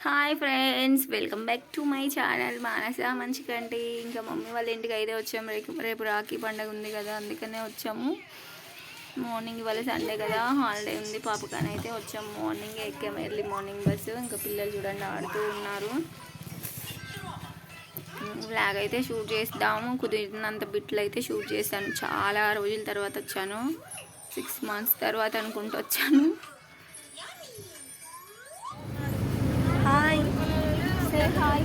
Hi friends, welcome back to my channel Manasa Manchikanti. ఇంకా mummy వాళ్ళ ఇంటికి అయితే వచ్చాము. రేపు రాఖీ పండుగ ఉంది కదా, అందుకనే వచ్చాము. మార్నింగ్ ఇవాళ సండే కదా, హాలిడే ఉంది పాపకని అయితే వచ్చాము. మార్నింగ్ ఎక్కాము, ఎర్లీ మార్నింగ్ బస్సు. ఇంకా పిల్లలు చూడండి ఆడుతూ ఉన్నారు. బ్లాగ్ అయితే షూట్ చేద్దాము, కుదిరినంత బిట్లు అయితే షూట్ చేస్తాను. చాలా రోజుల తర్వాత వచ్చాను, 6 months తర్వాత అనుకుంటూ వచ్చాను. Hi, say hi.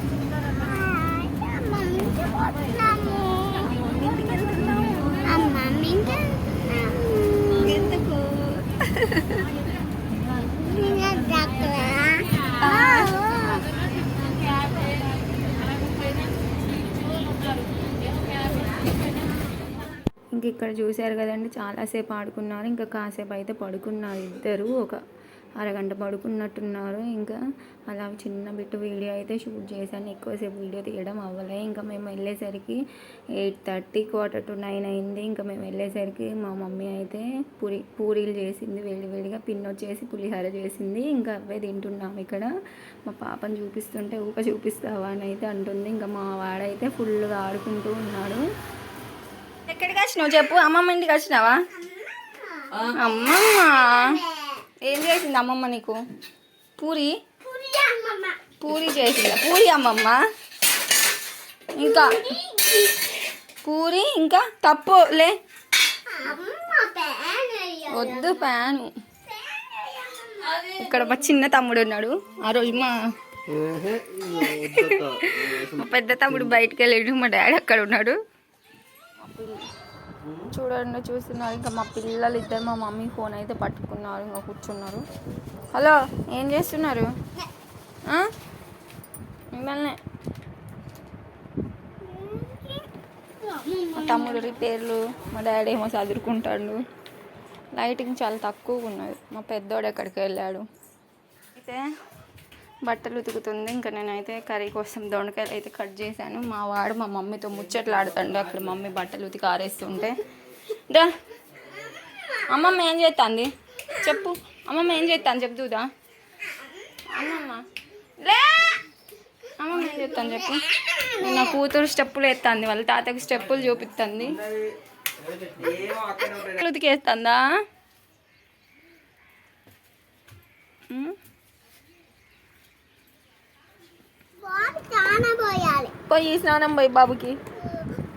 ఎందుకు ఇంక ఇక్కడ చూశారు కదండి, చాలాసేపు ఆడుకున్నారు. ఇంకా కాసేపు అయితే పడుకున్నారు ఇద్దరు, ఒక అరగంట పడుకున్నట్టున్నారు. ఇంకా అలా చిన్న బిట్టు వీడియో అయితే షూట్ చేశాను. ఎక్కువసేపు వీడియో తీయడం అవ్వలే. ఇంకా మేము వెళ్ళేసరికి 8:30, 8:45 అయింది. ఇంకా మేము వెళ్ళేసరికి మా మమ్మీ అయితే పూరీలు చేసింది, వేడివేడిగా. పిన్ వచ్చేసి పులిహోర చేసింది. ఇంకా అవే తింటున్నాము ఇక్కడ. మా పాపను చూపిస్తుంటే చూపిస్తావా అని అయితే అంటుంది. ఇంకా మా వాడైతే ఫుల్గా ఆడుకుంటూ ఉన్నాడు. ఎక్కడికి వచ్చినావు చెప్పు? అమ్మమ్మ ఇంటికి వచ్చినావా? అమ్మమ్మ ఏం చేసింది అమ్మమ్మ నీకు? పూరి చేసిందా? పూరి అమ్మమ్మ. ఇంకా పూరి, ఇంకా తప్పు లే, వద్దు ప్యాను. ఇక్కడ మా చిన్న తమ్ముడు ఉన్నాడు. ఆ రోజు మా పెద్ద తమ్ముడు బయటకు వెళ్ళాడు, మా డాడీ అక్కడ ఉన్నాడు. చూడండి, చూస్తున్నారు. ఇంకా మా పిల్లలు ఇద్దరు మా మమ్మీ ఫోన్ అయితే పట్టుకున్నారు, ఇంకా కూర్చున్నారు. హలో, ఏం చేస్తున్నారు? మిమ్మల్ని మా తమ్ముడు రిపేర్లు, మా డాడీ ఏమో చదువుకుంటాడు. లైటింగ్ చాలా తక్కువగా ఉన్నది. మా పెద్దోడు ఎక్కడికి వెళ్ళాడు. అయితే బట్టలు ఉతుకుతుంది. ఇంకా నేనైతే కర్రీ కోసం దొండకాయలు అయితే కట్ చేశాను. మా వాడు మా మమ్మీతో ముచ్చట్లు ఆడుతాడు. అక్కడ మమ్మీ బట్టలు ఉతికి ఆరేస్తుంటే, దా అమ్మమ్మ ఏం చేస్తుంది చెప్పు? అమ్మమ్మ ఏం చేస్తాను చెప్తుదా? అమ్మమ్మ లే, అమ్మమ్మ ఏం చేస్తాను చెప్పు? నా కూతురు స్టెప్పులు వేస్తుంది, వాళ్ళ తాతకి స్టెప్పులు చూపిస్తుంది. ఉతికేస్తుందా? పోయి స్నానం పోయి బాబుకి.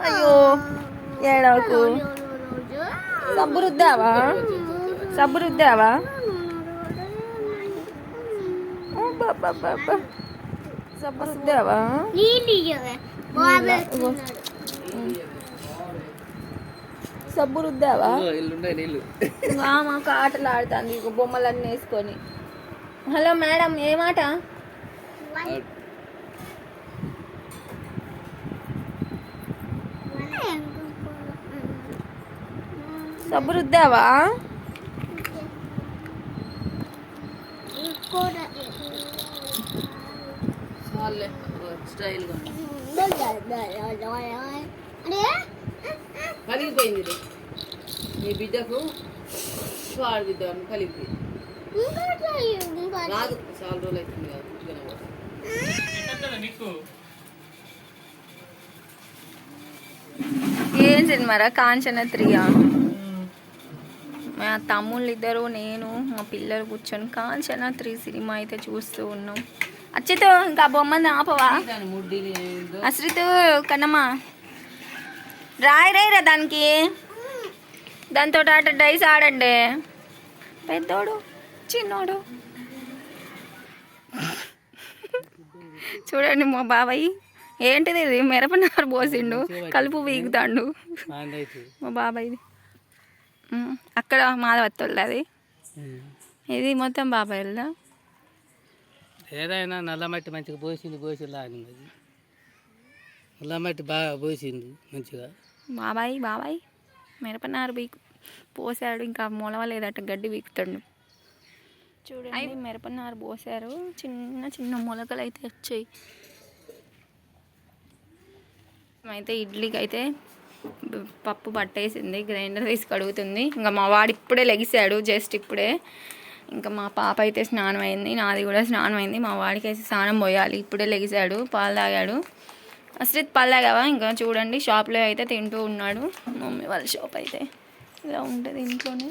అయ్యో ఏడవకు. సబ్బు రుద్దావా? సబ్బు రుద్దావా? సబ్బు రుద్దావా? సబ్బు రుద్దావా? మాకు ఆటలు ఆడుతుంది బొమ్మలన్నీ వేసుకొని. హలో మేడం, ఏమాట? సబ్బు రుద్దావా? కలిగిపోయింది నీ బిడ్డకు వాడిద్దాను. కలిగిపోయి రాదు, చాలా రోజులు అవుతుంది కదా. ఏం సినిమారా? కాంచన 3. మా తమ్ముళ్ళు ఇద్దరు, నేను, మా పిల్లలు కూర్చొని కాంచన 3 సినిమా అయితే చూస్తూ ఉన్నాం. అచ్చితో ఇంకా బొమ్మని ఆపవా? అశ్రిత్ కన్నమ్మ రాయిరా దానికి, దాంతో ఆట డైస్ ఆడండి. పెద్దోడు చిన్నోడు చూడండి. మా బాబాయ్ ఏంటిది ఇది? మిరపనారు పోసిండు, కలుపు వీగుతాండు మా బాబాయ్ది. అక్కడ మాధవత్తోళ్ళది అది. ఇది మొత్తం బాబాయ్ వెళ్దా. ఏదైనా నల్లమట్టి మంచిగా పోసింది అని నల్లమట్టి బాగా పోసింది మంచిగా. బాబాయ్ మిరపనారు పోసాడు, ఇంకా మొలవలేదట, గడ్డి వీకుతాడు. చూడండి, మిరపనారు పోసారు, చిన్న చిన్న మొలకలు అయితే వచ్చాయి. అయితే ఇడ్లీకి అయితే పప్పు పట్టేసింది, గ్రైండర్ వేసి కడుగుతుంది. ఇంకా మా వాడు ఇప్పుడే లెగిసాడు, జస్ట్ ఇప్పుడే. ఇంకా మా పాప అయితే స్నానం అయింది, నాది కూడా స్నానం అయింది. మా వాడికి అయితే స్నానం పోయాలి, ఇప్పుడే లెగిసాడు, పాలు తాగాడు. అశ్రిత్ పాలు తాగావా? ఇంకా చూడండి షాప్లో అయితే తింటూ ఉన్నాడు. మమ్మీ వాళ్ళ షాప్ అయితే ఇలా ఉంటుంది ఇంట్లోనే.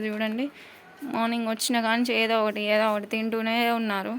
చూడండి మార్నింగ్ వచ్చిన కానీ ఏదో ఒకటి తింటూనే ఉన్నారు.